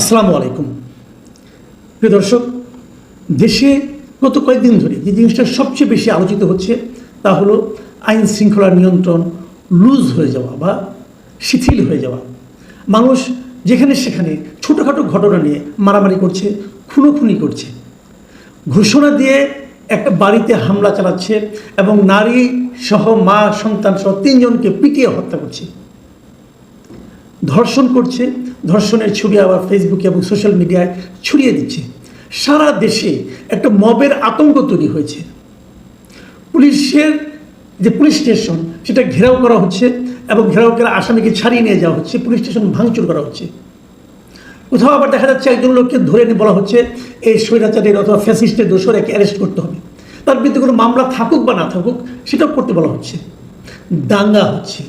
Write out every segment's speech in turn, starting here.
আসসালামু আলাইকুম। প্রিয় দর্শক, দেশে গত কয়েকদিন ধরে যে জিনিসটা সবচেয়ে বেশি আলোচিত হচ্ছে তা হলো আইন শৃঙ্খলা নিয়ন্ত্রণ লুজ হয়ে যাওয়া বা শিথিল হয়ে যাওয়া। মানুষ যেখানে সেখানে ছোটোখাটো ঘটনা নিয়ে মারামারি করছে, খুনোখুনি করছে, ঘোষণা দিয়ে একটা বাড়িতে হামলা চালাচ্ছে এবং নারী সহ মা সন্তান সহ 3 জনকে পিটিয়ে হত্যা করছে, ধর্ষণ করছে। ধর্ষণের ছবি আবার ফেসবুকে এবং সোশ্যাল মিডিয়ায় ছড়িয়ে দিচ্ছে। সারা দেশে একটা মবের আতঙ্ক তৈরি হয়েছে। পুলিশের যে পুলিশ স্টেশন সেটা ঘেরাও করা হচ্ছে এবং ঘেরাও করে আসামিকে ছাড়িয়ে নিয়ে যাওয়া হচ্ছে, পুলিশ স্টেশন ভাঙচুর করা হচ্ছে। কোথাও আবার দেখা যাচ্ছে একজন লোককে ধরে নিয়ে বলা হচ্ছে এই স্বৈরাচারের অথবা ফ্যাসিস্টের দোষর একে অ্যারেস্ট করতে হবে, তার বিরুদ্ধে কোনো মামলা থাকুক বা না থাকুক সেটাও করতে বলা হচ্ছে। দাঙ্গা হচ্ছে,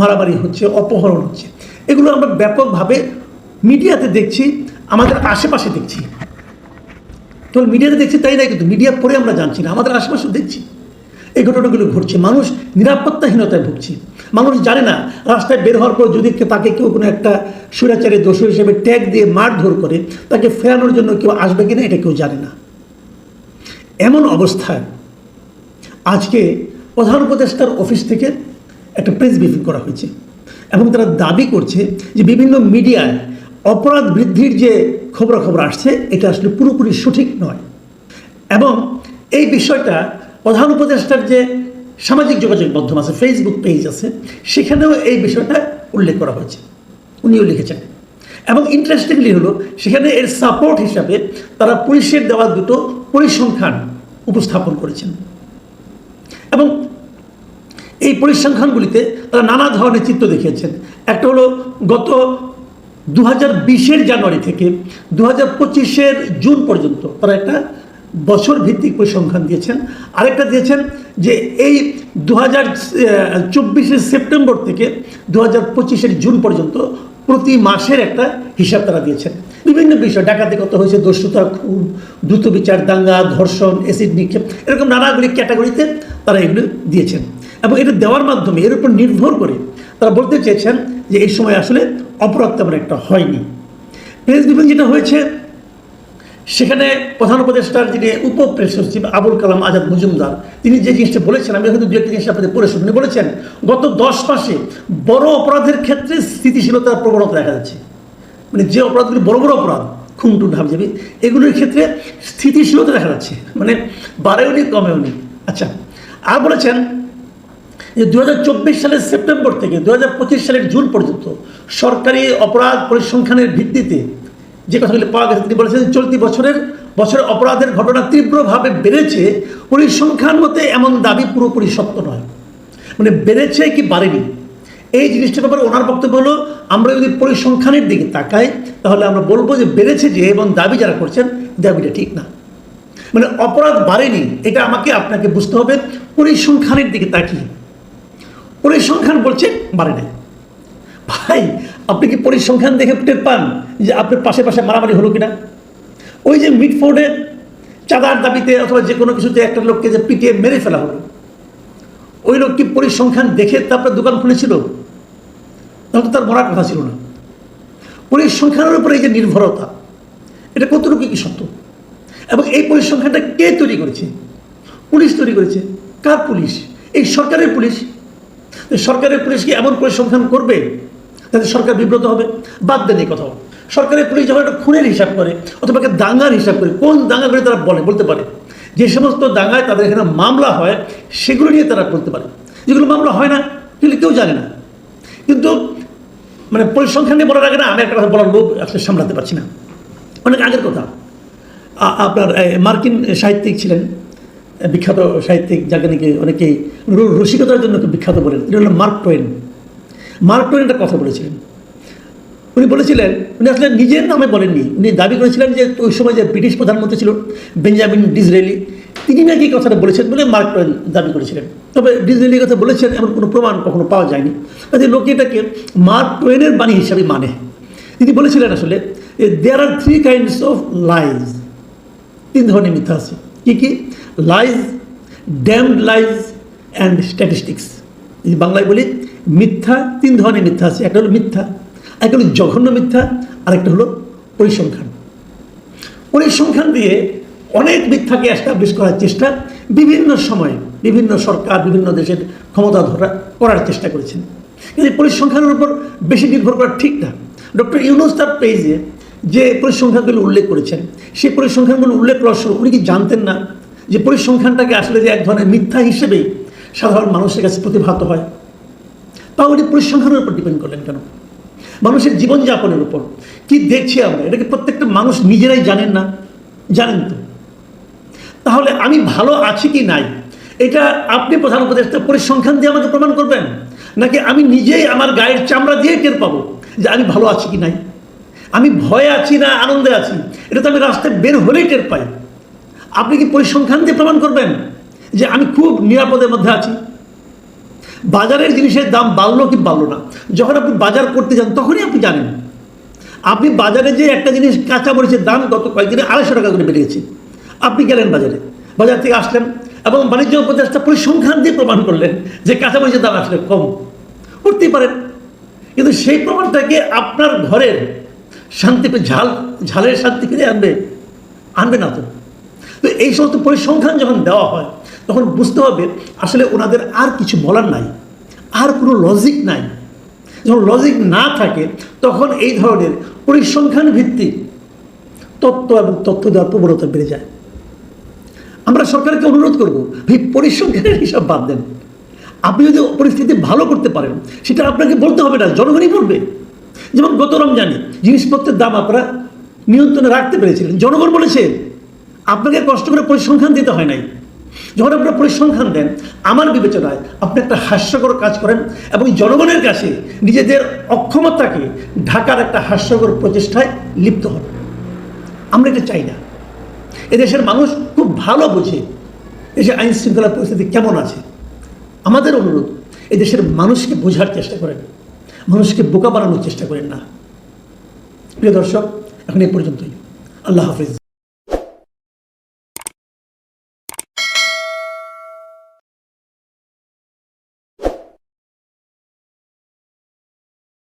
মারামারি হচ্ছে, অপহরণ হচ্ছে। এগুলো আমরা ব্যাপকভাবে মিডিয়াতে দেখছি, আমাদের আশেপাশে দেখছি। কেবল মিডিয়াতে দেখছি তাই না, কিন্তু মিডিয়া পরে আমরা জানছি না, আমাদের আশেপাশেও দেখছি এই ঘটনাগুলো ঘটছে। মানুষ নিরাপত্তাহীনতায় ভুগছে। মানুষ জানে না রাস্তায় বের হওয়ার পর যদি তাকে কেউ কোনো একটা স্বৈরাচারের দোষী হিসেবে ট্যাগ দিয়ে মারধর করে তাকে ফেরানোর জন্য কেউ আসবে কিনা এটা কেউ জানে না। এমন অবস্থায় আজকে প্রধান উপদেষ্টার অফিস থেকে একটা প্রেস ব্রিফিং করা হয়েছে এবং তারা দাবি করছে যে বিভিন্ন মিডিয়ায় অপরাধ বৃদ্ধির যে খবরাখবর আসছে এটা আসলে পুরোপুরি সঠিক নয়। এবং এই বিষয়টা প্রধান উপদেষ্টার যে সামাজিক যোগাযোগ মাধ্যম আছে, ফেসবুক পেজ আছে, সেখানেও এই বিষয়টা উল্লেখ করা হয়েছে, উনিও লিখেছেন। এবং ইন্টারেস্টিংলি হলো সেখানে এর সাপোর্ট হিসাবে তারা পুলিশের দেওয়া দুটো পরিসংখ্যান উপস্থাপন করেছেন এবং এই পরিসংখ্যানগুলিতে তারা নানা ধরনের চিত্র দেখিয়েছেন। একটা হলো গত 2020-এর জানুয়ারি থেকে 2025-এর জুন পর্যন্ত তারা একটা বছর ভিত্তিক পরিসংখ্যান দিয়েছেন। আরেকটা দিয়েছেন যে এই 2024-এর সেপ্টেম্বর থেকে 2025-এর জুন পর্যন্ত প্রতি মাসের একটা হিসাব তারা দিয়েছেন। বিভিন্ন বিষয়, ডাকাতি কত হয়েছে, দস্যুতা, খুন, দ্রুত বিচার, দাঙ্গা, ধর্ষণ, অ্যাসিড নিক্ষেপ, এরকম নানাগুলি ক্যাটাগরিতে তারা এগুলো দিয়েছেন। এবং এটা দেওয়ার মাধ্যমে এর উপর নির্ভর করে তারা বলতে চেয়েছেন যে এই সময় আসলে অপরাধ তেমন একটা হয়নি। প্রেস ব্রিফিং যেটা হয়েছে সেখানে প্রধান উপদেষ্টার যিনি উপপ্রেস সচিব আবুল কালাম আজাদ মজুমদার তিনি যে জিনিসটা বলেছেন, আমি হয়তো দু একটা জিনিস আপনাদের পড়ে শুনি। বলেছেন গত 10 মাসে বড় অপরাধের ক্ষেত্রে স্থিতিশীলতার প্রবণতা দেখা যাচ্ছে। মানে যে অপরাধগুলি বড় বড় অপরাধ, খুন টুন হাবজাবি, এগুলোর ক্ষেত্রে স্থিতিশীলতা দেখা যাচ্ছে, মানে বাড়েওনি কমেওনি। আচ্ছা, আর বলেছেন যে 2024 সালের সেপ্টেম্বর থেকে 2025 সালের জুন পর্যন্ত সরকারি অপরাধ পরিসংখ্যানের ভিত্তিতে যে কথাগুলি পাওয়া গেছে, তিনি বলেছেন চলতি বছরে অপরাধের ঘটনা তীব্রভাবে বেড়েছে। পরিসংখ্যান মতে এমন দাবি পুরোপুরি সত্য নয়, মানে বেড়েছে কি বাড়েনি এই জিনিসটার ব্যাপারে ওনার বক্তব্য হলো আমরা যদি পরিসংখ্যানের দিকে তাকাই তাহলে আমরা বলবো যে বেড়েছে যে, এবং দাবি যারা করছেন দাবিটা ঠিক না। মানে অপরাধ বাড়েনি, এটা আমাকে আপনাকে বুঝতে হবে পরিসংখ্যানের দিকে তাকিয়ে। পরিসংখ্যান বলছে বাড়ে নাই। ভাই, আপনি কি পরিসংখ্যান দেখে টের পান যে আপনার পাশে পাশে মারামারি হলো কিনা? ওই যে মিটফোর্ডে চাঁদার দাবিতে অথবা যে কোনো কিছুতে একটা লোককে যে পিটিয়ে মেরে ফেলা হলো, ওই লোক কি পরিসংখ্যান দেখে তারপরে দোকান খুলেছিল? তাহলে তো তার মরার কথা ছিল না। পরিসংখ্যানের উপরে এই যে নির্ভরতা, এটা কতটুকু কি সত্য? এবং এই পরিসংখ্যানটা কে তৈরি করেছে? পুলিশ তৈরি করেছে। কার পুলিশ? এই সরকারের পুলিশ। সরকারের পুলিশ কি এমন পরিসংখ্যান করবে তাতে সরকার বিব্রত হবে? বাদ দেন এই কথাও। সরকারের পুলিশ যখন একটা খুনের হিসাব করে অথবা একটা দাঙ্গার হিসাব করে, কোন দাঙ্গা করে তারা বলতে পারে। যে সমস্ত দাঙ্গায় তাদের এখানে মামলা হয় সেগুলো নিয়ে তারা বলতে পারে। যেগুলো মামলা হয় না সেগুলো কেউ জানে না। কিন্তু মানে পরিসংখ্যান নিয়ে বলার আগে না আমি একটা কথা বলার লোক আসলে সামলাতে পারছি না। অনেক আগের কথা, আপনার মার্কিন সাহিত্যিক ছিলেন, বিখ্যাত সাহিত্যিক, যাকে নাকি অনেকেই রসিকতার জন্য বিখ্যাত বলেন, তিনি হলেন মার্ক টোয়েন। মার্ক টোয়েন একটা কথা বলেছিলেন। উনি বলেছিলেন, উনি আসলে নিজের নামে বলেননি, উনি দাবি করেছিলেন যে ওই সময় যে ব্রিটিশ প্রধানমন্ত্রী ছিল বেঞ্জামিন ডিসরেলি, তিনি নাকি এই কথাটা বলেছেন বলে মার্ক টোয়েন দাবি করেছিলেন। তবে ডিসরেলির কথা বলেছেন এমন কোনো প্রমাণ কখনো পাওয়া যায়নি। তাই লোকে এটাকে মার্ক টোয়েনের বাণী হিসাবে মানে। তিনি বলেছিলেন আসলে there are 3 kinds of lies, 3 ধরনের মিথ্যা আছে। কী কী? Lies, damned lies and statistics. বাংলায় বলি মিথ্যা, 3 ধরনের মিথ্যা আছে। একটা হলো মিথ্যা, একটা হলো জঘন্য মিথ্যা, আর একটা হলো পরিসংখ্যান দিয়ে অনেক মিথ্যাকে এস্টাবলিশ করার চেষ্টা বিভিন্ন সময়ে বিভিন্ন সরকার বিভিন্ন দেশের ক্ষমতা ধরা করার চেষ্টা করেছেন, কিন্তু এই পরিসংখ্যানের উপর বেশি নির্ভর করা ঠিক না। ডক্টর ইউনূস তার পেজে যে পরিসংখ্যানগুলো উল্লেখ করেছেন, সেই পরিসংখ্যানগুলো উল্লেখ করার সময় উনি কি জানতেন না যে পরিসংখ্যানটাকে আসলে যে এক ধরনের মিথ্যা হিসেবেই সাধারণ মানুষের কাছে প্রতিভাত হয়? তাও উনি পরিসংখ্যানের উপর ডিপেন্ড করলেন কেন? মানুষের জীবনযাপনের উপর কি দেখছি আমরা, এটাকে প্রত্যেকটা মানুষ নিজেরাই জানেন না? জানেন তো। তাহলে আমি ভালো আছি কি নাই এটা আপনি প্রধান উপদেষ্টা পরিসংখ্যান দিয়ে আমাকে প্রমাণ করবেন, নাকি আমি নিজেই আমার গায়ের চামড়া দিয়ে টের পাবো যে আমি ভালো আছি কি নাই? আমি ভয়ে আছি না আনন্দে আছি এটা তো আমি রাস্তায় বের হলেই টের পাই। আপনি কি পরিসংখ্যান দিয়ে প্রমাণ করবেন যে আমি খুব নিরাপদের মধ্যে আছি? বাজারের জিনিসের দাম বাড়লো কি বাড়লো না, যখন আপনি বাজার করতে যান তখনই আপনি জানেন। আপনি বাজারে যে একটা জিনিস কাঁচা মরিচের দাম গত কয়েকদিনে 250 টাকা করে বেড়ে গেছে, আপনি গেলেন বাজার থেকে আসলেন এবং বাণিজ্য উপদেষ্টা পরিসংখ্যান দিয়ে প্রমাণ করলেন যে কাঁচামরিচের দাম আসলে কম, করতেই পারেন, কিন্তু সেই প্রমাণটাকে আপনার ঘরের শান্তি ঝালের শান্তি ফিরে আনবে না তো। তো এই সমস্ত পরিসংখ্যান যখন দেওয়া হয় তখন বুঝতে হবে আসলে ওনাদের আর কিছু বলার নাই, আর কোনো লজিক নাই। যখন লজিক না থাকে তখন এই ধরনের পরিসংখ্যান ভিত্তিক তত্ত্ব এবং তথ্য দেওয়ার প্রবণতা বেড়ে যায়। আমরা সরকারকে অনুরোধ করব, এই পরিসংখ্যানের হিসাব বাদ দেন। আপনি যদি পরিস্থিতি ভালো করতে পারেন সেটা আপনাকে বলতে হবে না, জনগণই বলবে। যেমন গত রমজানে জিনিসপত্রের দাম আপনারা নিয়ন্ত্রণে রাখতে পেরেছিলেন, জনগণ বলেছে, আপনাকে কষ্ট করে পরিসংখ্যান দিতে হয় নাই। যখন আপনারা পরিসংখ্যান দেন আমার বিবেচনায় আপনি একটা হাস্যকর কাজ করেন এবং জনগণের কাছে নিজেদের অক্ষমতাকে ঢাকার একটা হাস্যকর প্রচেষ্টায় লিপ্ত হন। আমরা এটা চাই না। এদেশের মানুষ খুব ভালো বোঝে এসে আইন শৃঙ্খলা পরিস্থিতি কেমন আছে। আমাদের অনুরোধ, এদেশের মানুষকে বোঝার চেষ্টা করেন, মানুষকে বোকা বানানোর চেষ্টা করেন না। প্রিয় দর্শক, এখন এই পর্যন্তই। আল্লাহ হাফিজ।